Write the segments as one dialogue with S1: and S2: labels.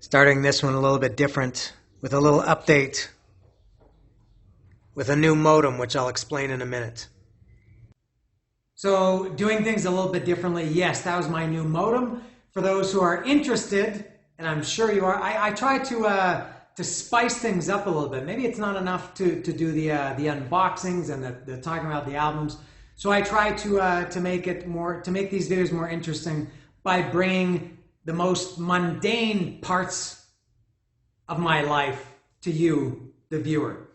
S1: Starting this one a little bit different with a little update with a new modem, which I'll explain in a minute. So doing things a little bit differently, yes, that was my new modem. For those who are interested, and I'm sure you are, I try to spice things up a little bit. Maybe it's not enough to do the unboxings and the talking about the albums. So I try to make these videos more interesting by bringing the most mundane parts of my life to you, the viewer.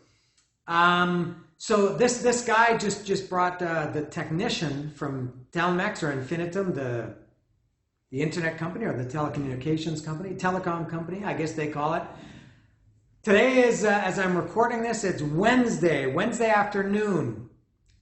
S1: So this guy just brought the technician from Telmex or Infinitum, the internet company or the telecommunications company, telecom company, I guess they call it. Today is, as I'm recording this, it's Wednesday afternoon.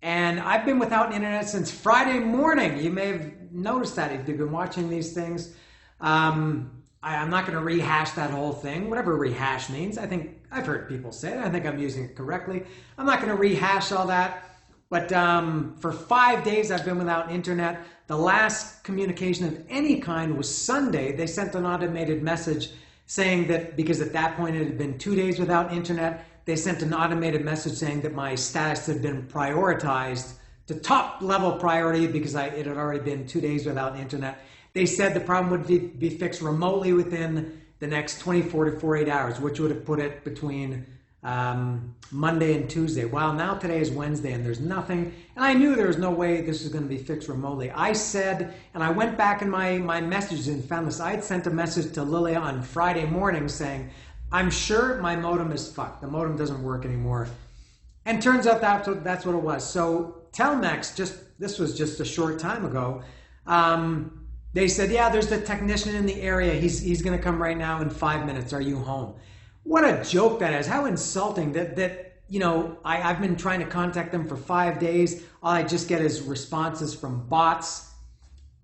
S1: And I've been without internet since Friday morning. You may have noticed that if you've been watching these things. I'm not going to rehash that whole thing, whatever rehash means. I think I've heard people say it. I think I'm using it correctly. I'm not going to rehash all that. But for 5 days I've been without internet. The last communication of any kind was Sunday. They sent an automated message saying that, because at that point it had been 2 days without internet, they sent an automated message saying that my status had been prioritized to top level priority because it had already been 2 days without internet. They said the problem would be fixed remotely within the next 24 to 48 hours, which would have put it between Monday and Tuesday. Well, now today is Wednesday and there's nothing. And I knew there was no way this was going to be fixed remotely. I said, and I went back in my messages and found this. I had sent a message to Lilia on Friday morning saying, I'm sure my modem is fucked. The modem doesn't work anymore. And turns out that's what it was. So Telmex, this was just a short time ago, they said, yeah, there's the technician in the area. He's going to come right now in 5 minutes. Are you home? What a joke that is. How insulting that you know, I've been trying to contact them for 5 days. All I just get is responses from bots.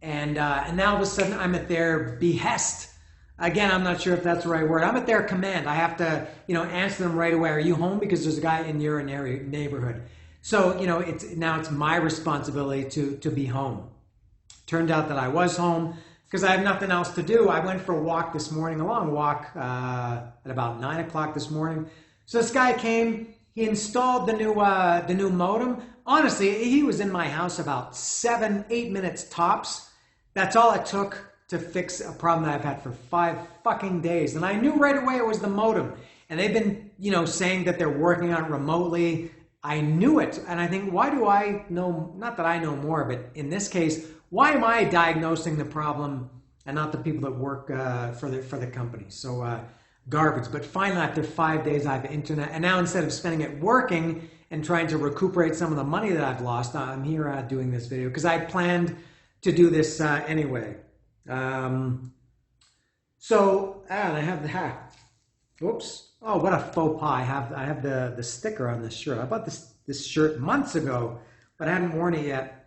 S1: And now all of a sudden I'm at their behest. Again, I'm not sure if that's the right word. I'm at their command. I have to, answer them right away. Are you home? Because there's a guy in your neighborhood. So, now it's my responsibility to be home. Turned out that I was home because I had nothing else to do. I went for a walk this morning, a long walk at about 9 o'clock this morning. So this guy came, he installed the new modem. Honestly, he was in my house about 7-8 minutes tops. That's all it took to fix a problem that I've had for 5 fucking days. And I knew right away it was the modem. And they've been, saying that they're working on it remotely. I knew it. And I think, why do I know, not that I know more, but in this case, why am I diagnosing the problem and not the people that work for the company? So garbage. But finally, after 5 days, I have internet. And now instead of spending it working and trying to recuperate some of the money that I've lost, I'm here doing this video because I planned to do this anyway. And I have the hat. Whoops. Oh, what a faux pas. I have the sticker on this shirt. I bought this shirt months ago, but I hadn't worn it yet.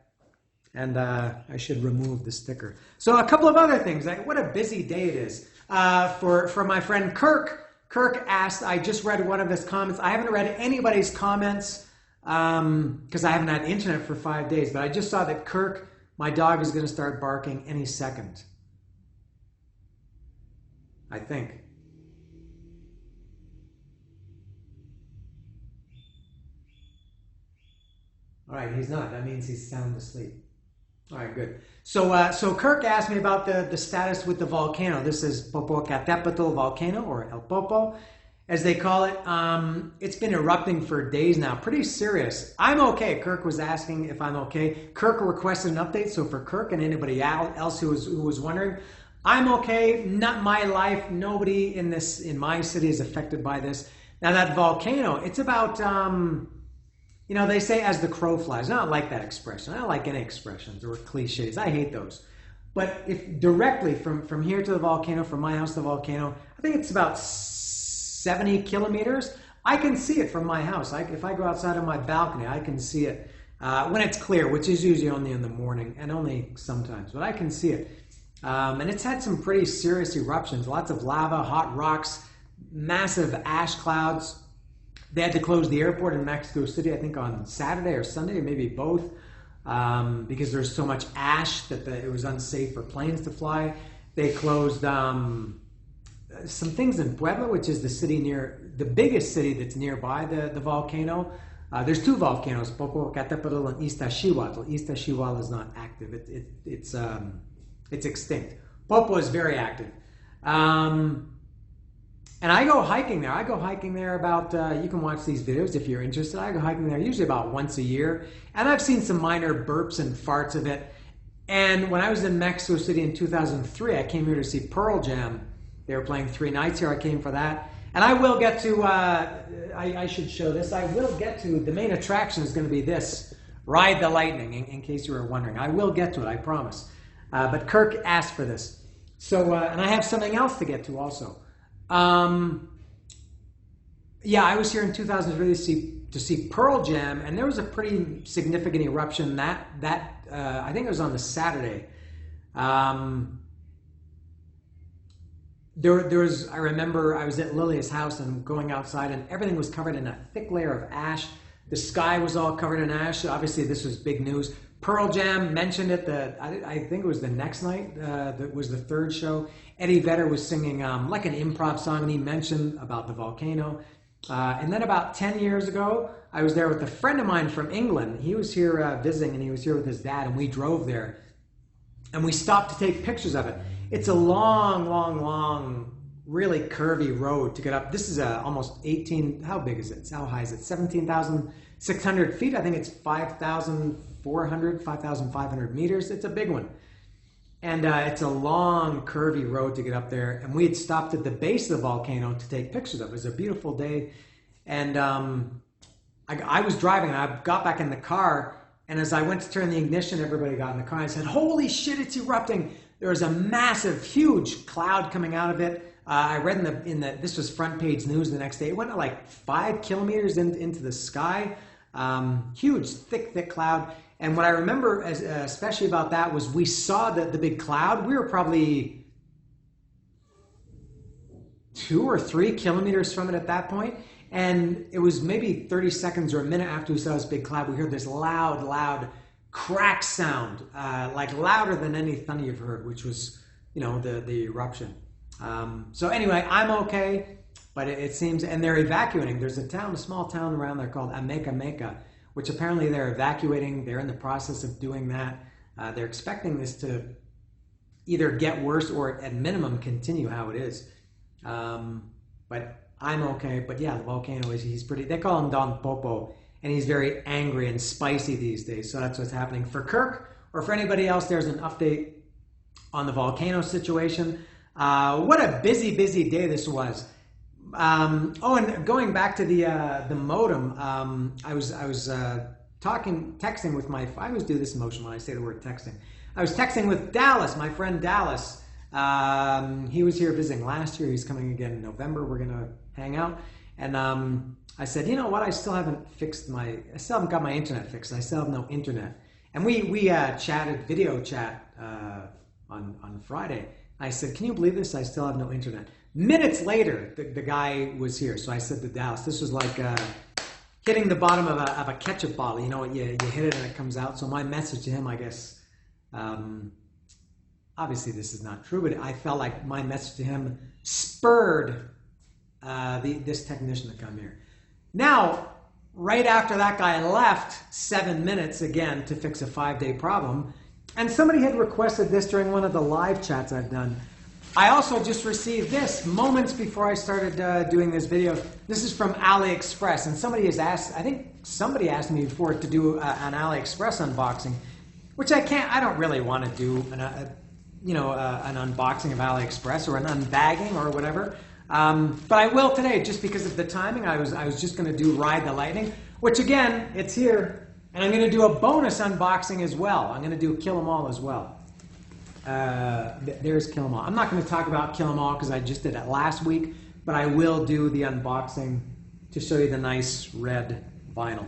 S1: And I should remove the sticker. So a couple of other things. What a busy day it is. For my friend Kirk. Kirk asked, I just read one of his comments. I haven't read anybody's comments because I haven't had internet for 5 days. But I just saw that Kirk, my dog, is going to start barking any second. I think. All right, he's not. That means he's sound asleep. All right, good. So Kirk asked me about the status with the volcano. This is Popocatépetl volcano, or El Popo, as they call it. It's been erupting for days now. Pretty serious. I'm okay. Kirk was asking if I'm okay. Kirk requested an update. So for Kirk and anybody else who was wondering, I'm okay. Not my life. Nobody in my city is affected by this. Now that volcano, it's about. They say as the crow flies. I don't like that expression. I don't like any expressions or cliches. I hate those. But if directly from here to the volcano, from my house to the volcano, I think it's about 70 kilometers. I can see it from my house. If I go outside on my balcony, I can see it when it's clear, which is usually only in the morning and only sometimes. But I can see it. And it's had some pretty serious eruptions. Lots of lava, hot rocks, massive ash clouds. They had to close the airport in Mexico City, I think on Saturday or Sunday, or maybe both, because there's so much ash that it was unsafe for planes to fly. They closed some things in Puebla, which is the biggest city that's nearby the volcano. There's two volcanoes, Popocatépetl and Iztaccíhuatl. Iztaccíhuatl is not active; it's extinct. Popo is very active, and I go hiking there. I go hiking there about. You can watch these videos if you're interested. I go hiking there usually about once a year, and I've seen some minor burps and farts of it. And when I was in Mexico City in 2003, I came here to see Pearl Jam. They were playing 3 nights here. I came for that. And I will get to, I should show this. I will get to, the main attraction is going to be this, Ride the Lightning, in case you were wondering. I will get to it, I promise. But Kirk asked for this. So, and I have something else to get to also. Yeah, I was here in 2003 to see Pearl Jam, and there was a pretty significant eruption that I think it was on the Saturday. There was, I remember I was at Lilia's house and going outside and everything was covered in a thick layer of ash. The sky was all covered in ash. Obviously this was big news. Pearl Jam mentioned it, I think it was the next night, that was the third show. Eddie Vedder was singing like an improv song and he mentioned about the volcano. And then about 10 years ago, I was there with a friend of mine from England. He was here visiting and he was here with his dad and we drove there. And we stopped to take pictures of it. It's a long, really curvy road to get up. This is almost 18, how big is it? How high is it? 17,600 feet. I think it's 5,400, 5,500 meters. It's a big one. And it's a long, curvy road to get up there. And we had stopped at the base of the volcano to take pictures of it. It was a beautiful day. And I was driving and I got back in the car. And as I went to turn the ignition, everybody got in the car and I said, holy shit, it's erupting. There was a massive, huge cloud coming out of it. I read this was front page news the next day. It went like 5 kilometers into the sky. Huge, thick cloud. And what I remember especially about that was we saw the big cloud. We were probably 2 or 3 kilometers from it at that point. And it was maybe 30 seconds or a minute after we saw this big cloud, we heard this loud crack sound, like louder than any thunder you've heard, which was, you know, the eruption. So anyway, I'm okay, but it seems, and they're evacuating. There's a small town around there called Ameca, which apparently they're evacuating. They're in the process of doing that. They're expecting this to either get worse or at minimum continue how it is. But I'm okay. But yeah, the volcano he's pretty, they call him Don Popo. And he's very angry and spicy these days. So that's what's happening. For Kirk, or for anybody else, there's an update on the volcano situation. What a busy day this was. Oh, and going back to the modem, I was texting with I always do this motion when I say the word texting. I was texting with Dallas, my friend Dallas. He was here visiting last year. He's coming again in November. We're gonna hang out. And I said, you know what? I still haven't got my internet fixed. I still have no internet. And we chatted, video chat on Friday. I said, can you believe this? I still have no internet. Minutes later, the guy was here. So I said to Dallas, this was like hitting the bottom of a ketchup bottle. You know, you hit it and it comes out. So my message to him, I guess, obviously this is not true, but I felt like my message to him spurred this technician to come here. Now, right after that guy left, 7 minutes again to fix a 5-day problem, and somebody had requested this during one of the live chats I've done. I also just received this moments before I started doing this video. This is from AliExpress, and somebody has asked, I think somebody asked me before to do an AliExpress unboxing, which I don't really want to do an unboxing of AliExpress or an unbagging or whatever. But I will today, just because of the timing. I was just going to do Ride the Lightning, which again, it's here, and I'm going to do a bonus unboxing as well. I'm going to do Kill 'Em All as well. There's Kill 'Em All. I'm not going to talk about Kill 'Em All because I just did it last week, but I will do the unboxing to show you the nice red vinyl.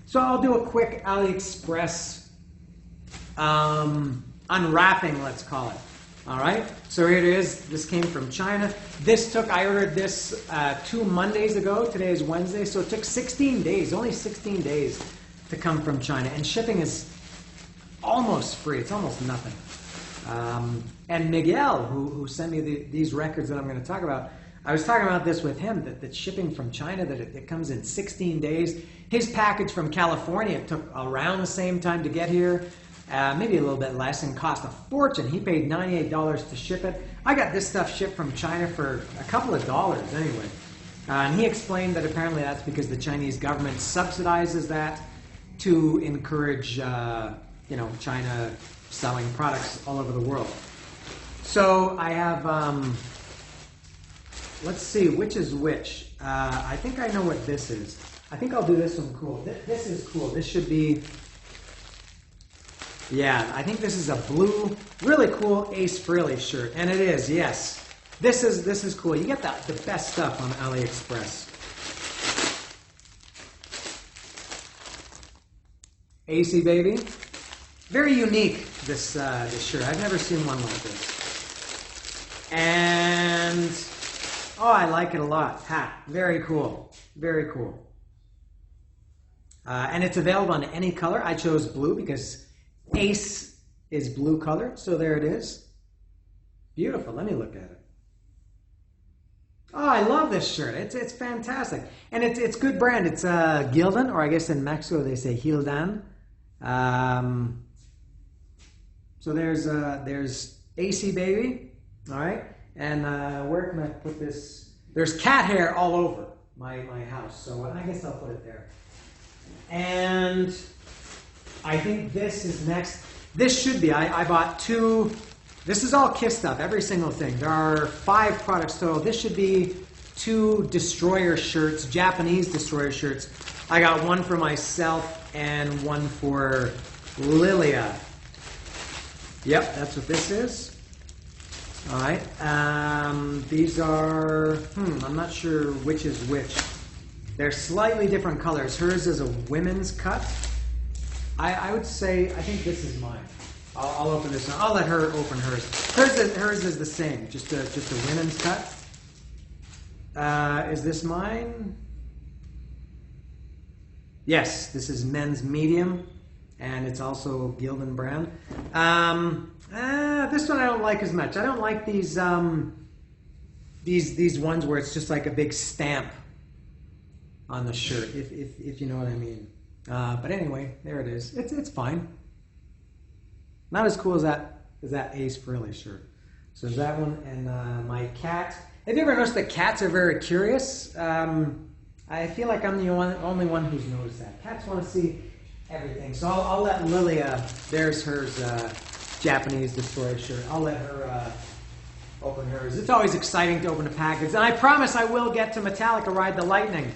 S1: So I'll do a quick AliExpress unwrapping, let's call it. All right, so here it is. This came from China. I ordered this 2 Mondays ago. Today is Wednesday, so it took 16 days, only 16 days to come from China. And shipping is almost free. It's almost nothing. And Miguel, who sent me these records that I'm going to talk about, I was talking about this with him, that shipping from China, that it comes in 16 days. His package from California took around the same time to get here, maybe a little bit less, and cost a fortune. He paid $98 to ship it. I got this stuff shipped from China for a couple of dollars anyway. And he explained that apparently that's because the Chinese government subsidizes that to encourage China selling products all over the world. So I have, let's see, which is which. I think I know what this is. I think I'll do this one cool. This is cool. This should be, yeah, I think this is a blue, really cool Ace Frehley shirt. And it is, yes. This is cool. You get the best stuff on AliExpress. AC baby. Very unique, this shirt. I've never seen one like this. And, oh, I like it a lot. Hat. Very cool. Very cool. And it's available in any color. I chose blue because Ace is blue color. So there it is. Beautiful. Let me look at it. Oh, I love this shirt. It's fantastic. And it's good brand. It's Gildan, or I guess in Mexico they say Gildan. So there's AC baby, all right, and where can I put this? There's cat hair all over my house, so I guess I'll put it there. And I think this is next. This should be. I bought two. This is all Kiss stuff, every single thing. There are 5 products total. This should be 2 Destroyer shirts, Japanese Destroyer shirts. I got one for myself and one for Lilia. Yep, that's what this is. All right. These are, I'm not sure which is which. They're slightly different colors. Hers is a women's cut. I would say, I think this is mine. I'll open this one. I'll let her open hers. Hers is the same, just a women's cut. Is this mine? Yes, this is men's medium, and it's also Gildan brand. This one I don't like as much. I don't like these ones where it's just like a big stamp on the shirt, if you know what I mean. But anyway, there it is. It's fine. Not as cool as that Ace Frehley shirt. So there's that one, and my cat. Have you ever noticed that cats are very curious? I feel like I'm the only one who's noticed that. Cats want to see everything. So I'll let Lilia, there's hers Japanese Destroyer shirt. I'll let her open hers. It's always exciting to open a package. And I promise I will get to Metallica Ride the Lightning.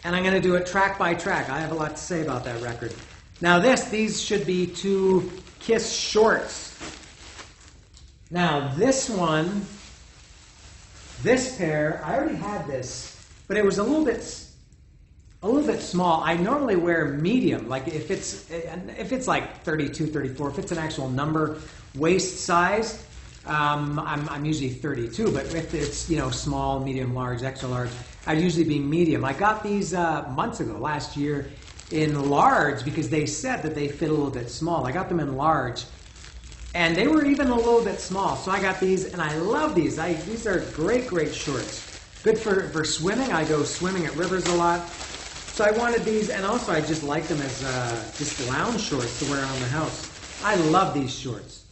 S1: And I'm going to do it track by track. I have a lot to say about that record. Now these should be 2 Kiss shorts. Now this one, this pair, I already had this, but it was a little bit small. I normally wear medium, like if it's like 32, 34, if it's an actual number waist size, I'm usually 32, but if it's, small, medium, large, extra large, I'd usually be medium. I got these months ago, last year, in large because they said that they fit a little bit small. I got them in large, and they were even a little bit small. So I got these, and I love these. These are great shorts. Good for swimming. I go swimming at rivers a lot. So I wanted these, and also I just like them as just lounge shorts to wear around the house. I love these shorts.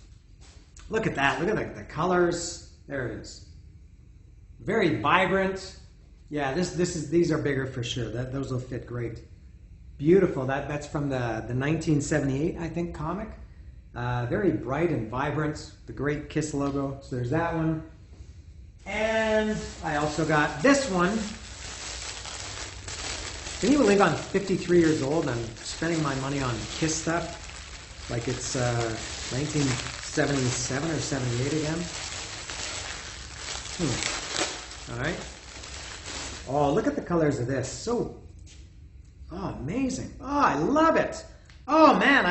S1: Look at that. Look at the colors. There it is. Very vibrant. Yeah, these are bigger for sure. Those will fit great. Beautiful. That's from the 1978, I think, comic. Very bright and vibrant. The great Kiss logo. So there's that one. And I also got this one. Can you believe I'm 53 years old and I'm spending my money on Kiss stuff? Like it's 1977 or 78 again? All right. Oh, look at the colors of this. So, amazing. Oh, I love it. Oh, man,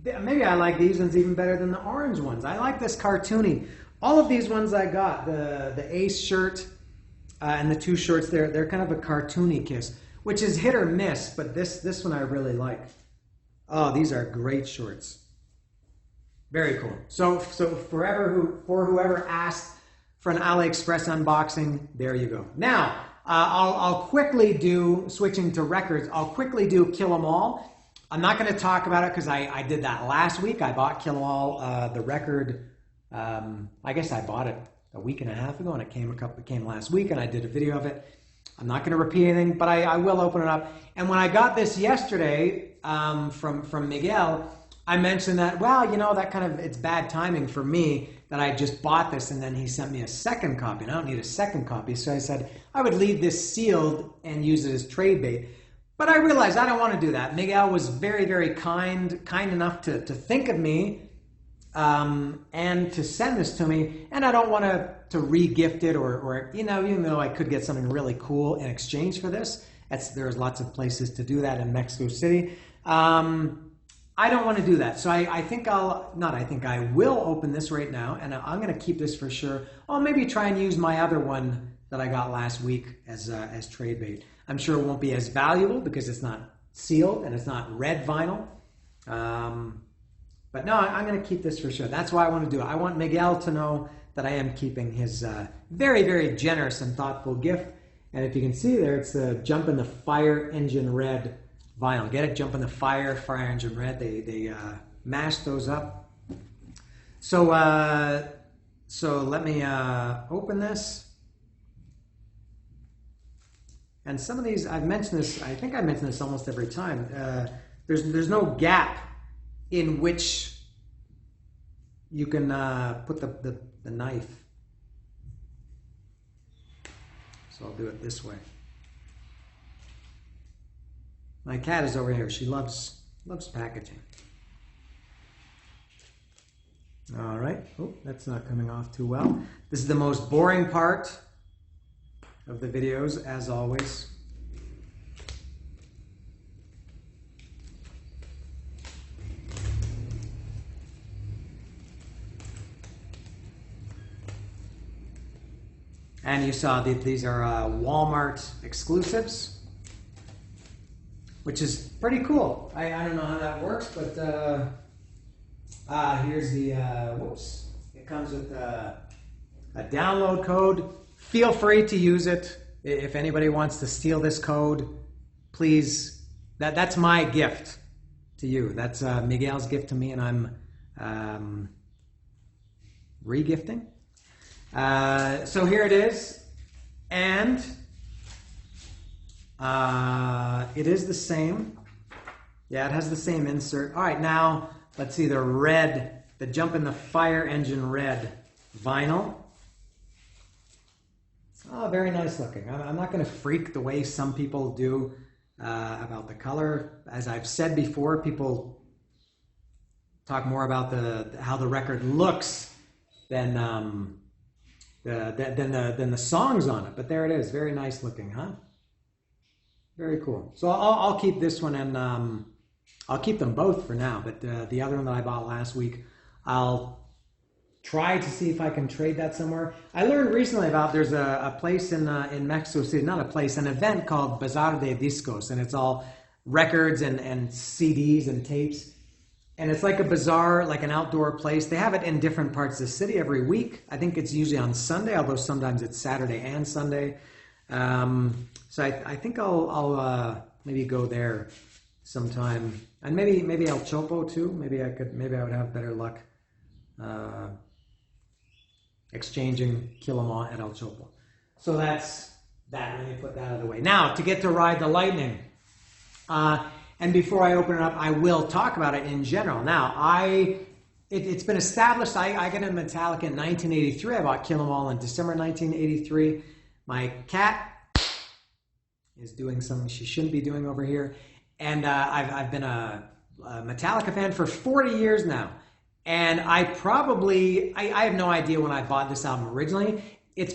S1: maybe I like these ones even better than the orange ones. I like this cartoony. All of these ones I got, the Ace shirt and the 2 shorts, they're kind of a cartoony Kiss, which is hit or miss, but this one I really like. Oh, these are great shorts. Very cool. So for whoever asked for an AliExpress unboxing, there you go. Now, I'll quickly do, switching to records, I'll quickly do Kill 'Em All. I'm not going to talk about it because I did that last week. I bought Kill 'Em All, the record, I guess I bought it a week and a half ago, and it came last week, and I did a video of it. I'm not going to repeat anything, but I will open it up. And when I got this yesterday from Miguel, I mentioned that, well, you know, that kind of, it's bad timing for me that I just bought this and then he sent me a second copy, and I don't need a second copy. So I said I would leave this sealed and use it as trade bait. But I realized I don't want to do that. Miguel was very, very kind enough to think of me and to send this to me. And I don't want to re-gift it or, you know, even though I could get something really cool in exchange for this. There's lots of places to do that in Mexico City. I don't want to do that. So I think I will open this right now, and I'm going to keep this for sure. I'll maybe try and use my other one that I got last week as trade bait. I'm sure it won't be as valuable because it's not sealed and it's not red vinyl. But no, I'm going to keep this for sure. That's why I want to do it. I want Miguel to know that I am keeping his very, very generous and thoughtful gift. And if you can see there, it's the Jump in the Fire Engine Red vinyl. Get it? Jump in the Fire Engine Red. They mashed those up. So let me open this. And some of these, I've mentioned this, I think I mention this almost every time. There's no gap in which you can put the knife. So I'll do it this way. My cat is over here. She loves packaging. All right. Oh, that's not coming off too well. This is the most boring part of the videos, as always. And you saw that these are Walmart exclusives, which is pretty cool. I don't know how that works, but here's the, whoops. It comes with a download code. Feel free to use it. If anybody wants to steal this code, please, that's my gift to you. That's Miguel's gift to me, and I'm re-gifting. So here it is, and it is the same. Yeah, it has the same insert. All right, now let's see the Jump in the Fire Engine Red vinyl. Oh, very nice looking. I'm not going to freak the way some people do about the color. As I've said before, people talk more about how the record looks than the songs on it. But there it is, very nice looking, huh? Very cool. So I'll keep this one, and I'll keep them both for now. But the other one that I bought last week, I'll try to see if I can trade that somewhere. I learned recently about there's a place in Mexico City, not a place, an event called Bazar de Discos, and it's all records and CDs and tapes. And it's like a bazaar, like an outdoor place. They have it in different parts of the city every week. I think it's usually on Sunday, although sometimes it's Saturday and Sunday. So I think I'll maybe go there sometime, and maybe El Chopo too. Maybe I would have better luck exchanging Kill 'Em All at El Chopo. So that's that. Let me put that out of the way. Now to get to Ride the Lightning. And before I open it up, I will talk about it in general. Now, it's been established. I got into Metallica in 1983. I bought Kill 'Em All in December 1983. My cat is doing something she shouldn't be doing over here. And I've been a Metallica fan for 40 years now. And I have no idea when I bought this album originally. It's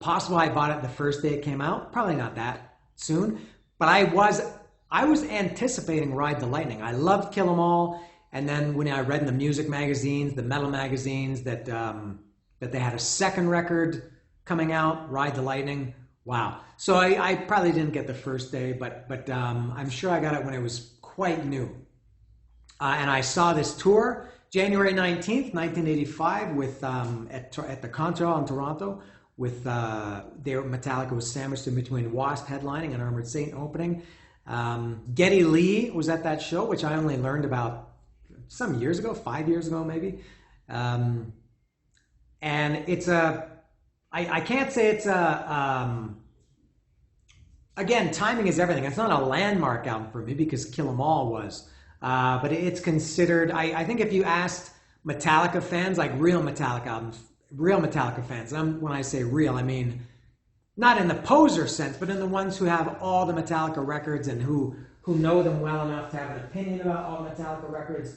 S1: possible I bought it the first day it came out. Probably not that soon. But I was anticipating Ride the Lightning. I loved Kill 'Em All, and then when I read in the music magazines, the metal magazines, that they had a second record coming out, Ride the Lightning. Wow! So I probably didn't get the first day, but I'm sure I got it when it was quite new. And I saw this tour January 19th, 1985, with at the Contra in Toronto, with their Metallica was sandwiched in between Wasp headlining and Armored Saint opening. Geddy Lee was at that show, which I only learned about some years ago, 5 years ago maybe. And it's I can't say it's again, timing is everything. It's not a landmark album for me because Kill 'Em All was. But it's considered, I think if you asked Metallica fans, like real Metallica albums, real Metallica fans, and when I say real, I mean not in the poser sense, but in the ones who have all the Metallica records and who know them well enough to have an opinion about all the Metallica records.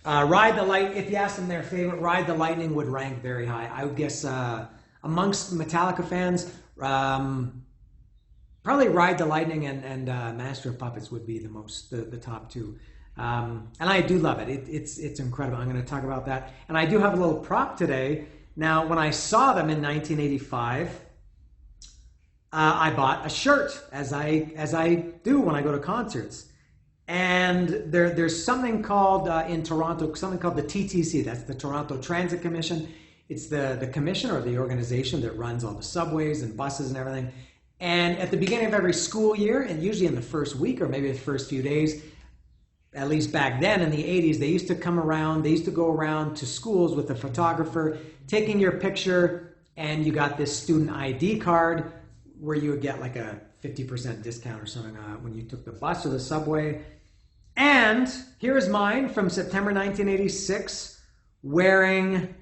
S1: Ride the Light, if you ask them their favorite, Ride the Lightning would rank very high. I would guess amongst Metallica fans, probably Ride the Lightning and Master of Puppets would be the top two. And I do love it. It's incredible. I'm going to talk about that. And I do have a little prop today. Now, when I saw them in 1985, I bought a shirt, as I do when I go to concerts. And there's something called in Toronto, something called the TTC. That's the Toronto Transit Commission. It's the commission or the organization that runs all the subways and buses and everything. And at the beginning of every school year, and usually in the first week or maybe the first few days, at least back then in the 80s, they used to come around, they used to go around to schools with a photographer, taking your picture, and you got this student ID card where you would get like a 50% discount or something when you took the bus or the subway. And here's mine from September 1986, wearing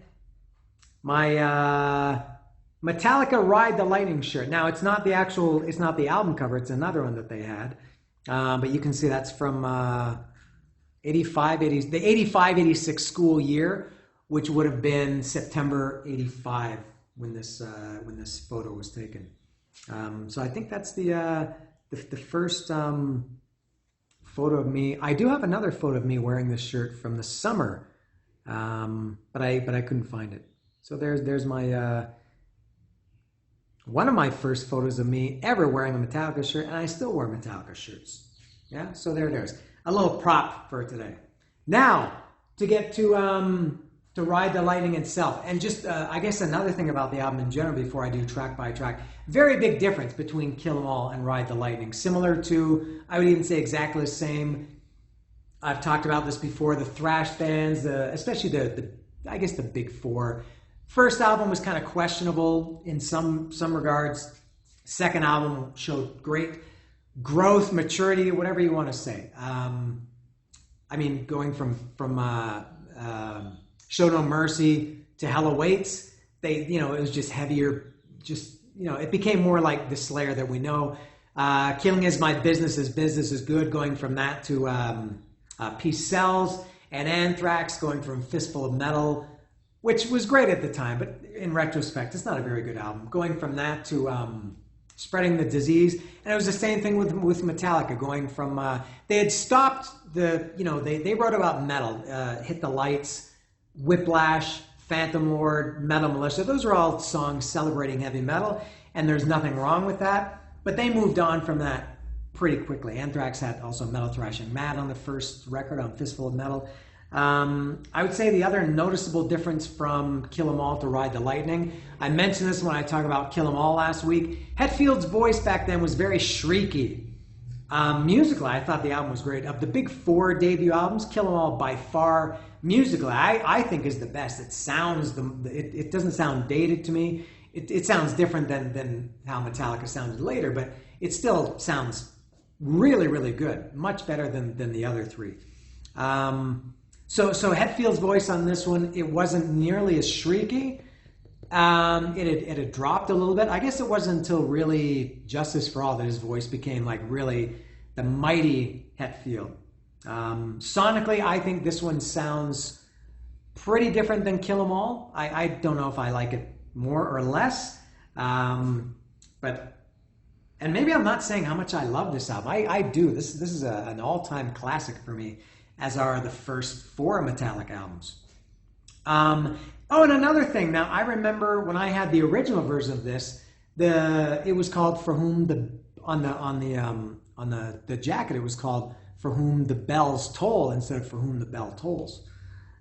S1: my Metallica Ride the Lightning shirt. Now, it's not the album cover, it's another one that they had. But you can see that's from the 85-86 school year, which would have been September 85 when this photo was taken. So I think that's the first photo of me. I do have another photo of me wearing this shirt from the summer, but I couldn't find it. So there's my one of my first photos of me ever wearing a Metallica shirt, and I still wear Metallica shirts. Yeah, so there it is. A little prop for today. Now, to get to Ride the Lightning itself, and just I guess another thing about the album in general before I do track by track, very big difference between Kill 'Em All and Ride the Lightning. Similar to, I would even say exactly the same. I've talked about this before, the thrash bands, especially I guess the big four. First album was kind of questionable in some regards. Second album showed great growth, maturity, whatever you want to say. I mean, going from Show No Mercy to Hell Awaits, it was just heavier. It became more like the Slayer that we know. Killing Is My Business is Good, going from that to Peace Sells, and Anthrax, going from Fistful of Metal, which was great at the time, but in retrospect, it's not a very good album. Going from that to Spreading the Disease, and it was the same thing with Metallica. Going from they had stopped they wrote about metal, Hit the Lights, Whiplash, Phantom Lord, Metal Militia. Those are all songs celebrating heavy metal, and there's nothing wrong with that. But they moved on from that pretty quickly. Anthrax had also Metal Thrashing Mad on the first record on Fistful of Metal. I would say the other noticeable difference from Kill 'Em All to Ride the Lightning, I mentioned this when I talked about Kill 'Em All last week. Hetfield's voice back then was very shrieky. Musically, I thought the album was great. Of the big four debut albums, Kill 'Em All by far, musically, I think is the best. It sounds, it doesn't sound dated to me. It sounds different than how Metallica sounded later, but it still sounds really, really good. Much better than the other three. So Hetfield's voice on this one, it wasn't nearly as shrieky. It had dropped a little bit. I guess it wasn't until really Justice for All that his voice became like really the mighty Hetfield. Sonically, I think this one sounds pretty different than Kill 'Em All. I don't know if I like it more or less, and maybe I'm not saying how much I love this album. I do. This is an all-time classic for me, as are the first four Metallica albums. Oh, and another thing. Now, I remember when I had the original version of this, it was called on the jacket. It was called For For Whom the Bells Toll instead of For Whom the Bell Tolls.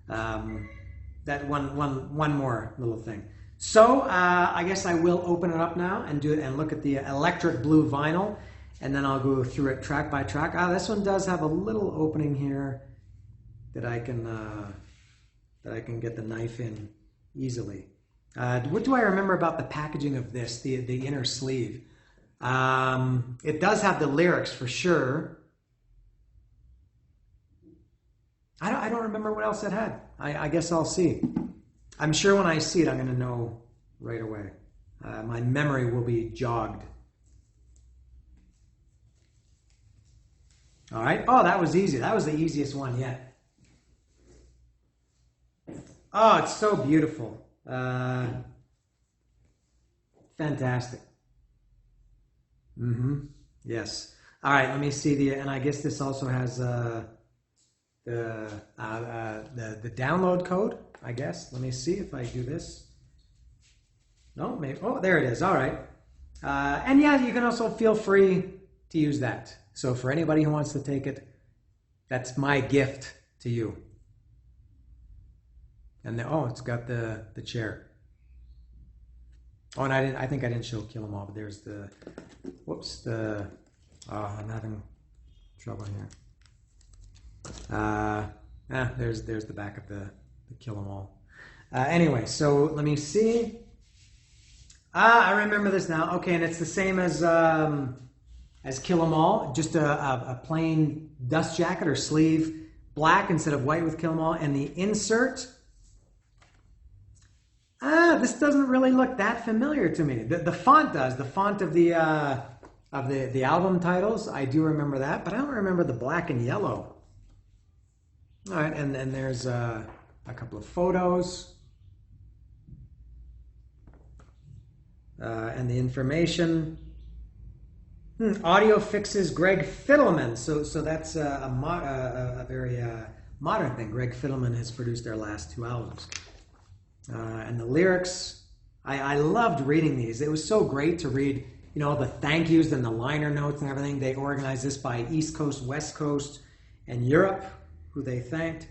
S1: That one more little thing. So I guess I will open it up now and do it and look at the electric blue vinyl, and then I'll go through it track by track. This one does have a little opening here that I can get the knife in easily. What do I remember about the packaging of this? The inner sleeve. It does have the lyrics for sure. I don't remember what else it had. I guess I'll see. I'm sure when I see it, I'm going to know right away. My memory will be jogged. All right. Oh, that was easy. That was the easiest one yet. Oh, it's so beautiful. Fantastic. Yes. All right. Let me see and I guess this also has the download code. I guess. Let me see if I do this. No, maybe. Oh, there it is. All right. And yeah, you can also feel free to use that. So for anybody who wants to take it, that's my gift to you. And it's got the chair. Oh, and I think I didn't show Kill 'Em All, but there's the, whoops, I'm having trouble here. There's the back of the Kill 'Em All. Anyway, so let me see. I remember this now. Okay, and it's the same as Kill 'Em All, just a plain dust jacket or sleeve, black instead of white with Kill 'Em All, and the insert. This doesn't really look that familiar to me. The font does. The font of the album titles, I do remember that, but I don't remember the black and yellow. All right, and then there's a couple of photos. And the information. Audio fixes Greg Fiddleman. So that's a very modern thing. Greg Fiddleman has produced their last 2 albums. And the lyrics, I loved reading these. It was so great to read, the thank yous and the liner notes and everything. They organized this by East Coast, West Coast, and Europe, who they thanked.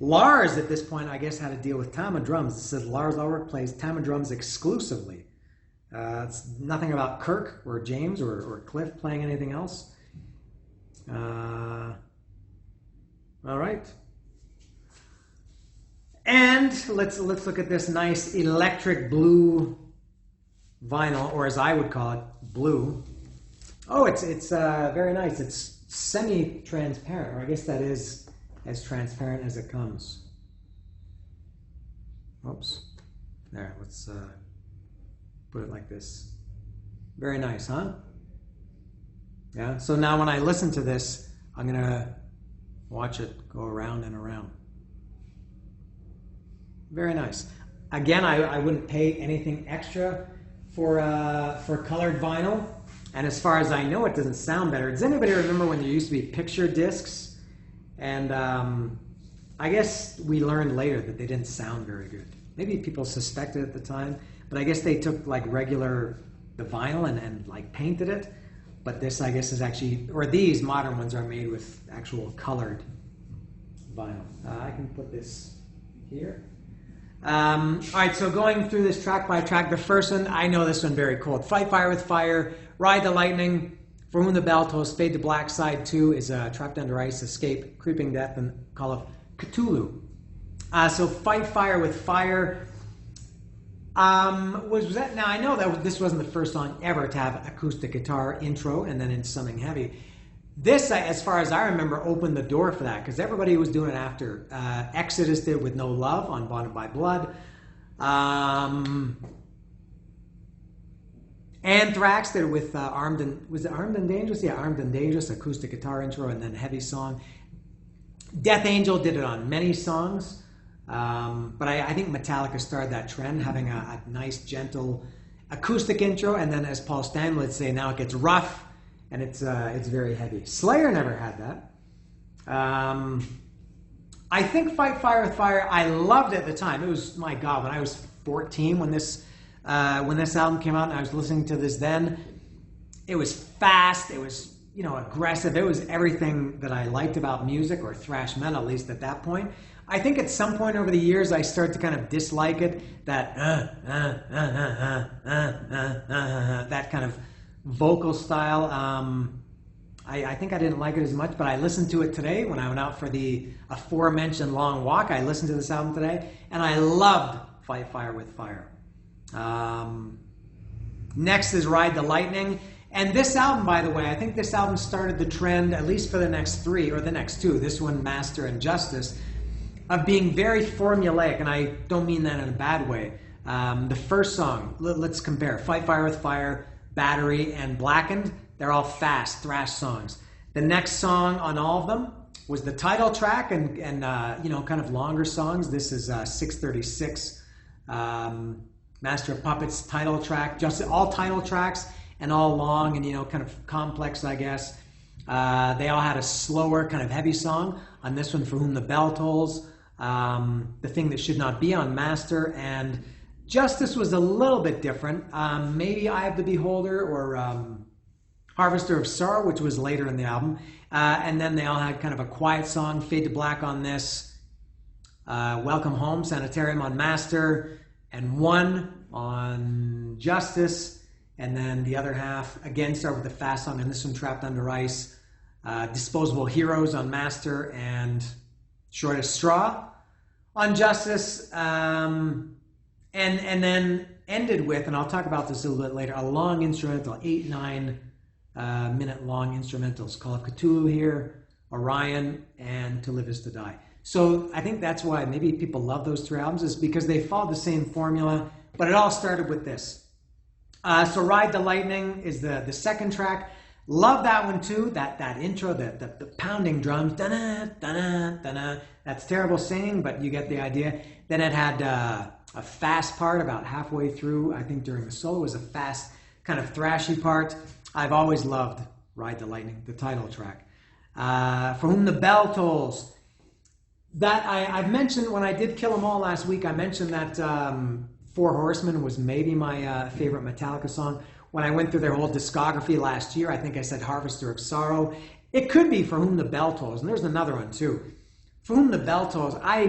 S1: Lars, at this point, I guess, had to deal with Tama drums. It says Lars Ulrich plays Tama drums exclusively. It's nothing about Kirk or James or Cliff playing anything else. All right. And let's look at this nice electric blue vinyl, or as I would call it, blue. Oh, it's very nice. It's semi-transparent, or I guess that is as transparent as it comes. Oops. There, let's put it like this. Very nice, huh? Yeah, so now when I listen to this, I'm going to watch it go around and around. Very nice. Again, I wouldn't pay anything extra for colored vinyl. And as far as I know, it doesn't sound better. Does anybody remember when there used to be picture discs? And I guess we learned later that they didn't sound very good. Maybe people suspected at the time, but I guess they took like the vinyl and like painted it. But this, I guess, is actually, or these modern ones are made with actual colored vinyl. I can put this here. All right, so going through this track by track, the first one, I know this one very cold. Fight Fire with Fire, Ride the Lightning, For Whom the Bell Tolls, Fade to Black, Side 2 is Trapped Under Ice, Escape, Creeping Death, and Call of Cthulhu. So Fight Fire with Fire, was that, now I know that this wasn't the first song ever to have acoustic guitar intro and then into something heavy. This, as far as I remember, opened the door for that because everybody was doing it after. Exodus did with No Love on Bonded by Blood. Anthrax did it with Armed and Dangerous? Yeah, Armed and Dangerous, acoustic guitar intro and then heavy song. Death Angel did it on many songs. But I think Metallica started that trend, having a nice, gentle acoustic intro. And then as Paul Stanley would say, now it gets rough. And it's very heavy. Slayer never had that. I think Fight Fire with Fire, I loved it at the time. It was, my God, when I was 14 when this album came out and I was listening to this then, it was fast. It was, you know, aggressive. It was everything that I liked about music, or thrash metal, at least at that point. I think at some point over the years, I started to kind of dislike it. That kind of vocal style. I think I didn't like it as much, but I listened to it today when I went out for the aforementioned long walk. I listened to this album today, and I loved Fight Fire with Fire. Next is Ride the Lightning. And this album, by the way, I think this album started the trend, at least for the next three, or the next two, this one, Master and Justice, of being very formulaic, and I don't mean that in a bad way. The first song, let's compare, Fight Fire with Fire, Battery, and Blackened. They're all fast thrash songs. The next song on all of them was the title track, and you know, kind of longer songs. This is 636, Master of Puppets title track, just all title tracks and all long and, you know, kind of complex, I guess. They all had a slower, kind of heavy song. On this one, For Whom the Bell Tolls, The Thing That Should Not Be on Master, and Justice was a little bit different. Maybe Eye of the Beholder, or Harvester of Sorrow, which was later in the album. And then they all had kind of a quiet song, Fade to Black on this, Welcome Home, Sanitarium on Master, and One on Justice. And then the other half, again, start with the fast song, and this one, Trapped Under Ice, Disposable Heroes on Master, and Shortest Straw on Justice. And then ended with, and I'll talk about this a little bit later, a long instrumental, 8-9 minute long instrumentals, Call of Cthulhu here, Orion, and To Live Is to Die. So I think that's why maybe people love those three albums, is because they followed the same formula, but it all started with this. So Ride the Lightning is the second track. Love that one too, that intro, the pounding drums, da-na, da-na, da-na. That's terrible singing, but you get the idea. Then it had a fast part about halfway through, I think during the solo, was a fast kind of thrashy part. I've always loved Ride the Lightning, the title track. For Whom the Bell Tolls. That I've mentioned when I did Kill 'Em All last week, I mentioned that Four Horsemen was maybe my favorite Metallica song. When I went through their whole discography last year, I think I said Harvester of Sorrow. It could be For Whom the Bell Tolls, and there's another one too. For Whom the Bell Tolls, I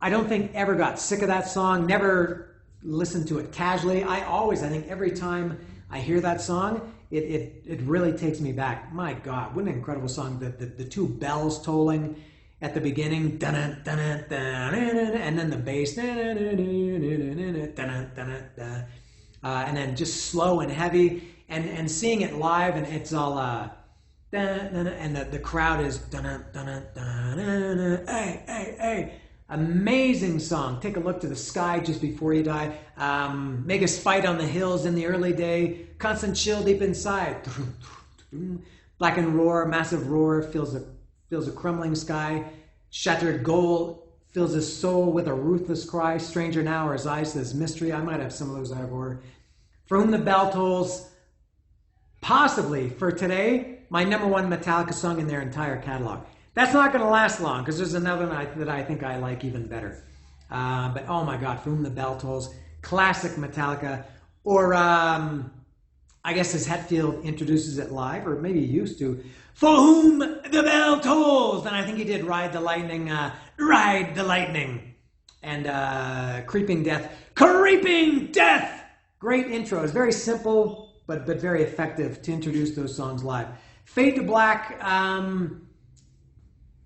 S1: don't think ever got sick of that song, never listened to it casually. I think every time I hear that song, it really takes me back. My God, what an incredible song. The two bells tolling at the beginning, and then the bass, and then just slow and heavy, and seeing it live, and it's all, and the crowd is, hey. Amazing song. Take a look to the sky just before you die. Make us fight on the hills in the early day. Constant chill deep inside. Black and roar, massive roar fills a crumbling sky. Shattered gold fills his soul with a ruthless cry. Stranger now are his eyes to this mystery. I might have some of those out of order. For Whom the Bell Tolls, possibly for today, my number one Metallica song in their entire catalog. That's not going to last long, because there's another one that I think I like even better. But oh my God, For Whom the Bell Tolls, classic Metallica. Or I guess as Hetfield introduces it live, or maybe he used to, For Whom the Bell Tolls. And I think he did Ride the Lightning, Ride the Lightning. And Creeping Death, Creeping Death. Great intro. It's very simple, but very effective to introduce those songs live. Fade to Black.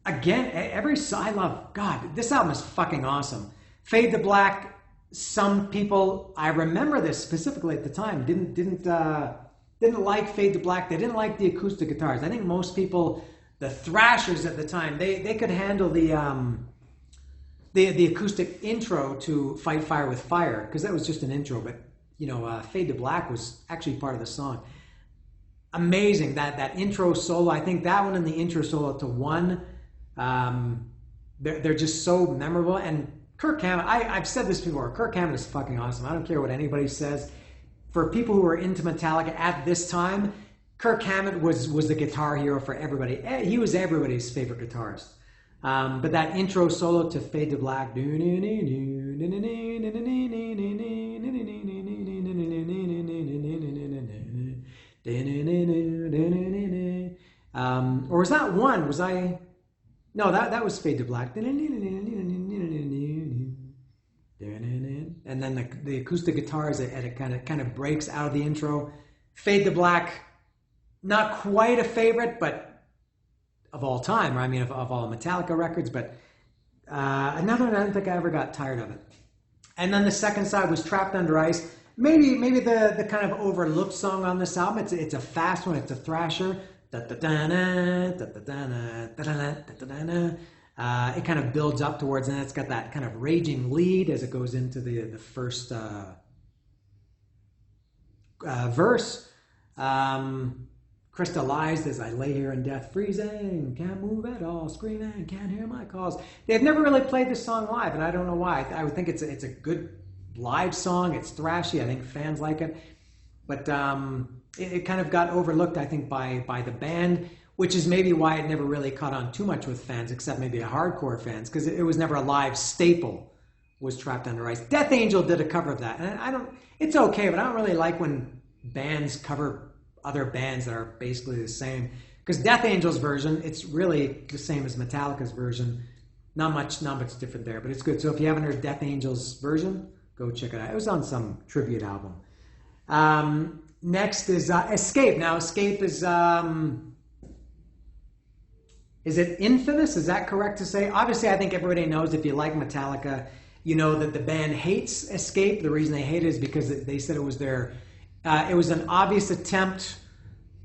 S1: Again, every song, I love, God, this album is fucking awesome. Fade to Black, some people, I remember this specifically at the time, didn't like Fade to Black. They didn't like the acoustic guitars. I think most people, the thrashers at the time, they could handle the acoustic intro to Fight Fire with Fire, because that was just an intro, but you know, Fade to Black was actually part of the song. Amazing, that intro solo. I think that one and the intro solo to One, they're just so memorable. And Kirk Hammett, I've said this before, Kirk Hammett is fucking awesome. I don't care what anybody says. For people who were into Metallica at this time, Kirk Hammett was the guitar hero for everybody. He was everybody's favorite guitarist. But that intro solo to Fade to Black, Or was that one? Was I? No, that was Fade to Black. And then the acoustic guitars, it kind of breaks out of the intro. Fade to Black, not quite a favorite, but of all time. I mean, of all Metallica records. But another one, I don't think I ever got tired of it. And then the second side was Trapped Under Ice. Maybe the kind of overlooked song on this album. It's a fast one. It's a thrasher. It kind of builds up towards, and it's got that kind of raging lead as it goes into the first verse. Crystallized as I lay here in death, freezing, can't move at all, screaming, can't hear my calls. They've never really played this song live, and I don't know why. I would think it's a good live song. It's thrashy. I think fans like it, but it kind of got overlooked, I think, by the band, which is maybe why it never really caught on too much with fans, except maybe hardcore fans, because it was never a live staple. Was Trapped Under Ice. Death Angel did a cover of that, and it's okay, but I don't really like when bands cover other bands that are basically the same, because Death Angel's version, it's really the same as Metallica's version. Not much different there, but it's good. So if you haven't heard Death Angel's version, go check it out. It was on some tribute album. Next is Escape. Now Escape is it Infamous? Is that correct to say? Obviously, I think everybody knows, if you like Metallica, you know that the band hates Escape. The reason they hate it is because they said it was it was an obvious attempt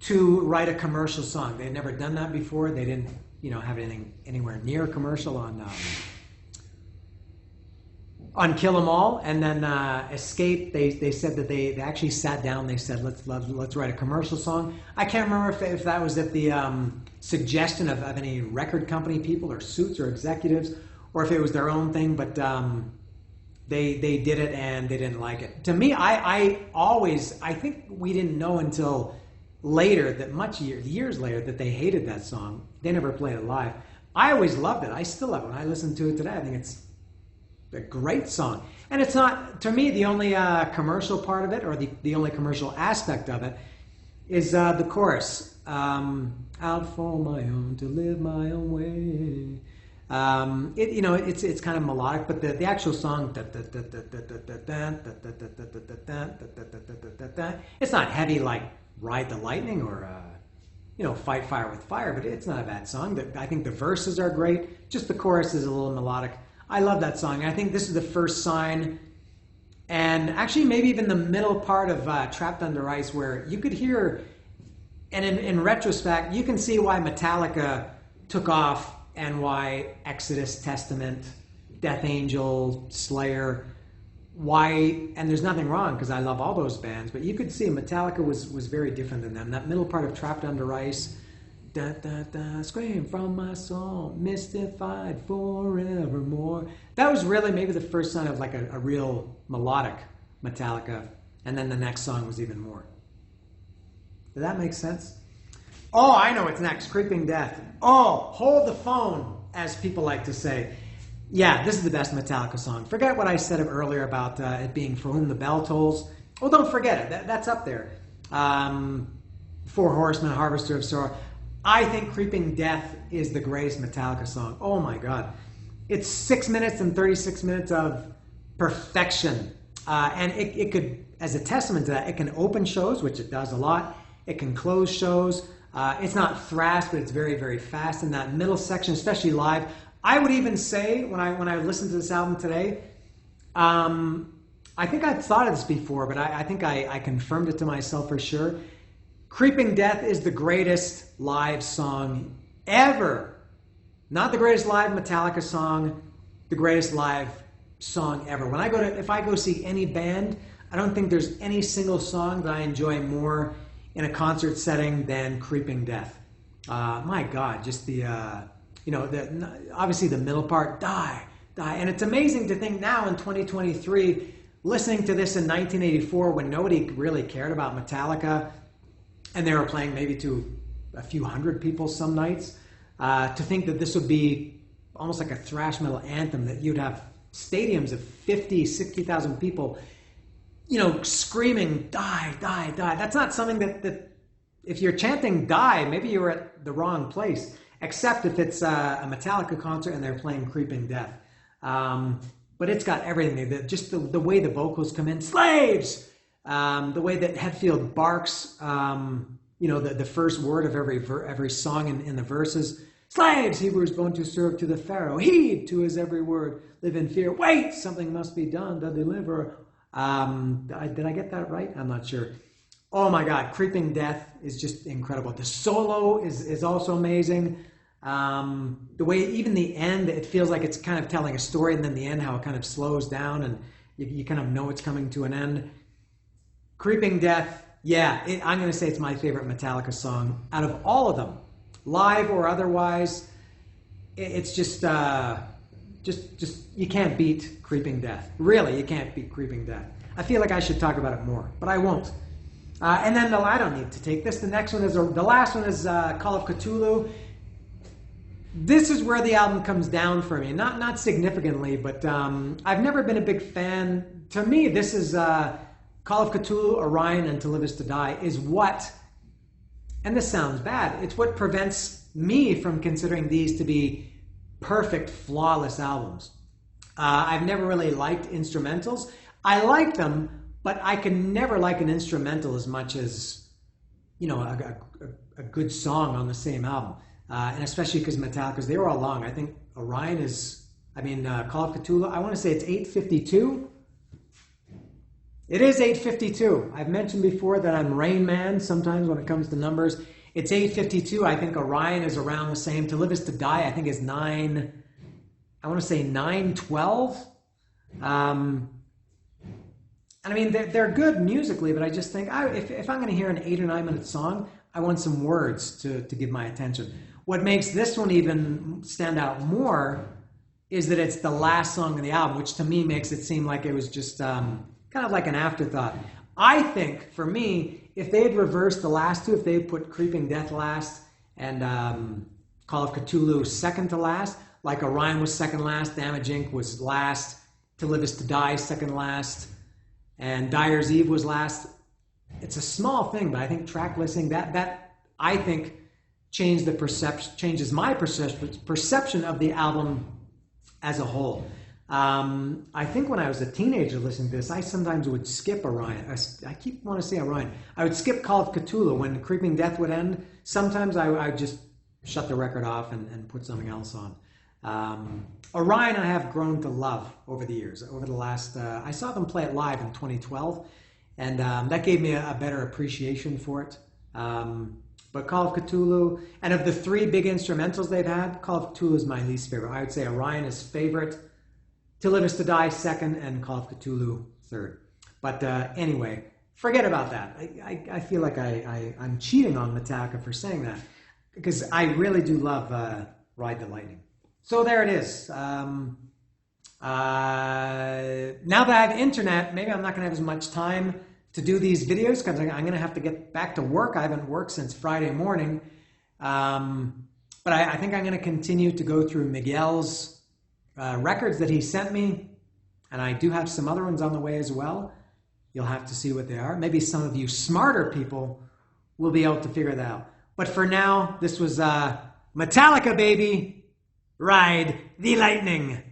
S1: to write a commercial song. They had never done that before. They didn't, have anything anywhere near a commercial on Kill 'Em All. And then Escape, they said that they actually sat down. They said, let's write a commercial song. I can't remember if that was at the suggestion of any record company people or Suits or executives, or if it was their own thing. But they did it and they didn't like it. To me, I think we didn't know until later, years later, that they hated that song. They never played it live. I always loved it. I still love it. When I listen to it today, I think it's a great song. And it's not, to me, the only commercial part of it, or the only commercial aspect of it, is the chorus. Out for my own, to live my own way. It's kind of melodic, but the actual song, it's not heavy like Ride the Lightning or Fight Fire with Fire, but it's not a bad song. I think the verses are great. Just the chorus is a little melodic. I love that song. I think this is the first sign, and actually maybe even the middle part of Trapped Under Ice, where you could hear, and in retrospect, you can see why Metallica took off and why Exodus, Testament, Death Angel, Slayer, and there's nothing wrong, because I love all those bands, but you could see Metallica was very different than them. That middle part of Trapped Under Ice, da, da, da, scream from my soul, mystified forevermore. That was really maybe the first sign of like a real melodic Metallica, and then the next song was even more. Does that make sense? Oh, I know what's next. Creeping Death. Oh, hold the phone, as people like to say. Yeah, this is the best Metallica song. Forget what I said earlier about it being For Whom the Bell Tolls. Well, don't forget it. That's up there. Four Horsemen, Harvester of Sorrow. I think Creeping Death is the greatest Metallica song. Oh my God. It's 6 minutes and 36 minutes of perfection. And it could, as a testament to that, it can open shows, which it does a lot. It can close shows. It's not thrash, but it's very, very fast. In that middle section, especially live, I would even say, when I listened to this album today, I think I've thought of this before, but I think I confirmed it to myself for sure. Creeping Death is the greatest live song ever. Not the greatest live Metallica song, the greatest live song ever. If I go see any band, I don't think there's any single song that I enjoy more in a concert setting than Creeping Death. My God, just obviously the middle part, die. And it's amazing to think now in 2023, listening to this in 1984 when nobody really cared about Metallica, and they were playing maybe to a few hundred people some nights, to think that this would be almost like a thrash metal anthem, that you'd have stadiums of 50, 60,000 people, screaming, die, die, die. That's not something that if you're chanting die, maybe you're at the wrong place, except if it's a Metallica concert and they're playing Creeping Death. But it's got everything. Just the way the vocals come in, slaves! The way that Hetfield barks, the first word of every song in the verses. Slaves, Hebrews born to serve to the Pharaoh. Heed to his every word. Live in fear. Wait, something must be done to deliver. Did I get that right? I'm not sure. Oh my God, Creeping Death is just incredible. The solo is also amazing. The way even the end, it feels like it's kind of telling a story, and then the end, how it kind of slows down and you kind of know it's coming to an end. Creeping Death, yeah, I'm going to say it's my favorite Metallica song out of all of them, live or otherwise. It's just you can't beat Creeping Death. Really, you can't beat Creeping Death. I feel like I should talk about it more, but I won't. And then I don't need to take this. The next one is the last one is Call of Cthulhu. This is where the album comes down for me. Not significantly, but I've never been a big fan. To me, this is Call of Cthulhu, Orion, and To Live Is To Die is what, and this sounds bad, it's what prevents me from considering these to be perfect, flawless albums. I've never really liked instrumentals. I like them, but I can never like an instrumental as much as, a good song on the same album. And especially because Metallica's, they were all long. I think Orion Call of Cthulhu, I want to say it's 8:52. It is 8:52. I've mentioned before that I'm Rain Man sometimes when it comes to numbers. It's 8:52. I think Orion is around the same. To Live Is To Die, I think is 9:12. And they're good musically, but I just think if I'm going to hear an 8 or 9 minute song, I want some words to give my attention. What makes this one even stand out more is that it's the last song of the album, which to me makes it seem like it was just kind of like an afterthought. I think, for me, if they had reversed the last two, if they had put Creeping Death last and Call of Cthulhu second to last, like Orion was second last, Damage Inc. was last, To Live Is To Die second last, and Dyer's Eve was last. It's a small thing, but I think track listing, that I think changes my perception of the album as a whole. I think when I was a teenager listening to this, I sometimes would skip Orion. I keep wanting to say Orion. I would skip Call of Cthulhu when Creeping Death would end. Sometimes I would just shut the record off and put something else on. Orion I have grown to love over the years. Over the last, I saw them play it live in 2012, and that gave me a better appreciation for it. But Call of Cthulhu, and of the three big instrumentals they've had, Call of Cthulhu is my least favorite. I would say Orion is favorite, To Live Is To Die second, and Call of Cthulhu third. But anyway, forget about that. I feel like I'm cheating on Metallica for saying that, because I really do love Ride the Lightning. So there it is. Now that I have internet, maybe I'm not going to have as much time to do these videos because I'm going to have to get back to work. I haven't worked since Friday morning. But I think I'm going to continue to go through Miguel's records that he sent me. And I do have some other ones on the way as well. You'll have to see what they are. Maybe some of you smarter people will be able to figure that out. But for now, this was Metallica, baby. Ride the Lightning.